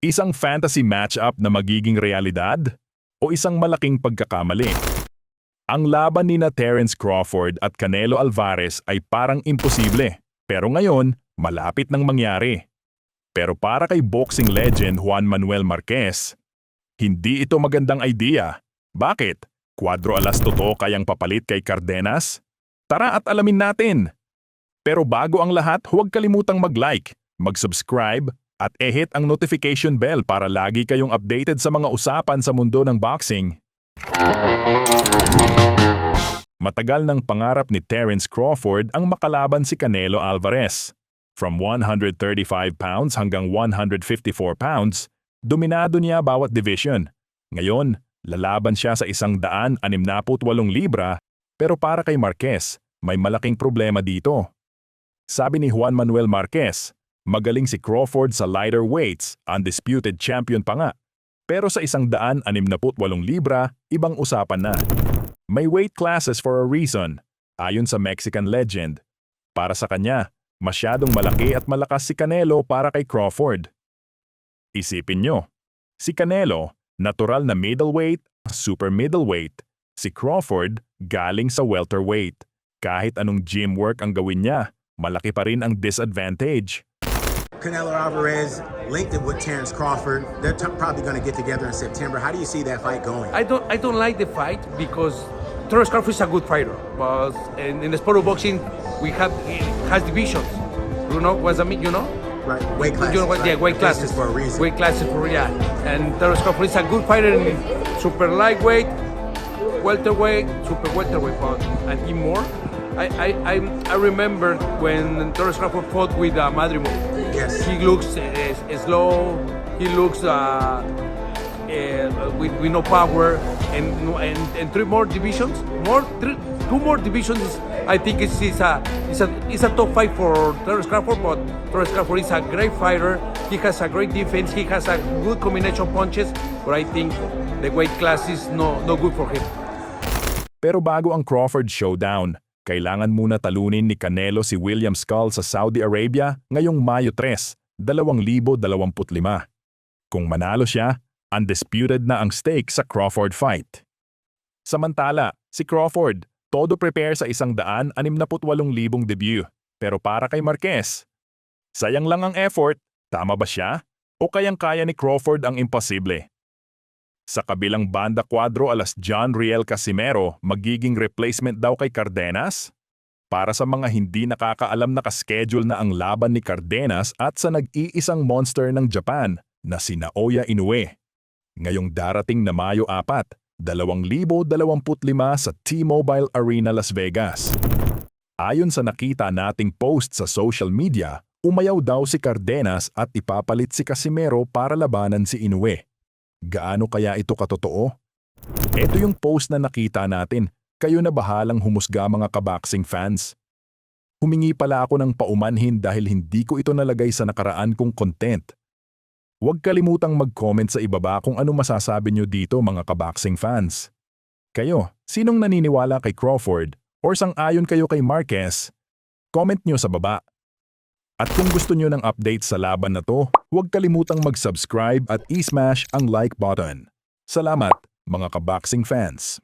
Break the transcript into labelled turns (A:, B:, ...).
A: Isang fantasy matchup na magiging realidad o isang malaking pagkakamali? Ang laban ni Terence Crawford at Canelo Alvarez ay parang imposible, pero ngayon malapit nang mangyari. Pero para kay boxing legend Juan Manuel Marquez, hindi ito magandang idea. Bakit? Cuadro alas totoo kayang papalit kay Cardenas? Tara at alamin natin! Pero bago ang lahat, huwag kalimutang mag-like, mag-subscribe, at i-hit ang notification bell para lagi kayong updated sa mga usapan sa mundo ng boxing. Matagal ng pangarap ni Terence Crawford ang makalaban si Canelo Alvarez. From 135 pounds hanggang 154 pounds, dominado niya bawat division. Ngayon, lalaban siya sa 168 libra, pero para kay Marquez, may malaking problema dito. Sabi ni Juan Manuel Marquez, magaling si Crawford sa lighter weights, undisputed champion pa nga. Pero sa 168 libra, ibang usapan na. May weight classes for a reason, ayon sa Mexican legend. Para sa kanya, masyadong malaki at malakas si Canelo para kay Crawford. Isipin nyo, si Canelo, natural na middleweight, super middleweight. Si Crawford, galing sa welterweight. Kahit anong gym work ang gawin niya, malaki pa rin ang disadvantage.
B: Canelo Alvarez linked it with Terence Crawford. They're probably going to get together in September. How do you see that fight going?
C: I don't like the fight because Terence Crawford is a good fighter, but in the sport of boxing, it has divisions. You know what I mean? You know?
B: Right. Weight classes.
C: You know what?
B: Right?
C: Yeah, weight classes
B: for a reason.
C: Weight classes for And Terence Crawford is a good fighter in super lightweight, welterweight, super welterweight, and in more. I remember when Terence Crawford fought with Madrimov.
B: Yes.
C: He looks slow. He looks with no power, and three more divisions. Two more divisions. I think it's a top fight for Terence Crawford. But Terence Crawford is a great fighter. He has a great defense. He has a good combination of punches. But I think the weight class is no good for him.
A: Pero bago ang Crawford showdown, kailangan muna talunin ni Canelo si William Skull sa Saudi Arabia ngayong Mayo 3, 2025. Kung manalo siya, undisputed na ang stake sa Crawford fight. Samantala, si Crawford, todo prepare sa 168,000 debut. Pero para kay Marquez, sayang lang ang effort, tama ba siya? O kayang-kaya ni Crawford ang imposible? Sa kabilang banda Cuadro alas John Riel Casimero magiging replacement daw kay Cardenas? Para sa mga hindi nakakaalam, nakaschedule na ang laban ni Cardenas at sa nag-iisang monster ng Japan na si Naoya Inoue. Ngayong darating na Mayo 4, 2025 sa T-Mobile Arena, Las Vegas. Ayon sa nakita nating post sa social media, umayaw daw si Cardenas at ipapalit si Casimero para labanan si Inoue. Gaano kaya ito katotoo? Ito yung post na nakita natin. Kayo na bahalang humusga, mga kaboxing fans. Humingi pala ako ng paumanhin dahil hindi ko ito nalagay sa nakaraan kong content. Huwag kalimutang mag-comment sa ibaba kung ano masasabi nyo dito, mga kaboxing fans. Kayo, sinong naniniwala kay Crawford or sang-ayon kayo kay Marquez? Comment nyo sa baba. At kung gusto nyo ng update sa laban na to, huwag kalimutang mag-subscribe at i-smash ang like button. Salamat, mga kaboxing fans!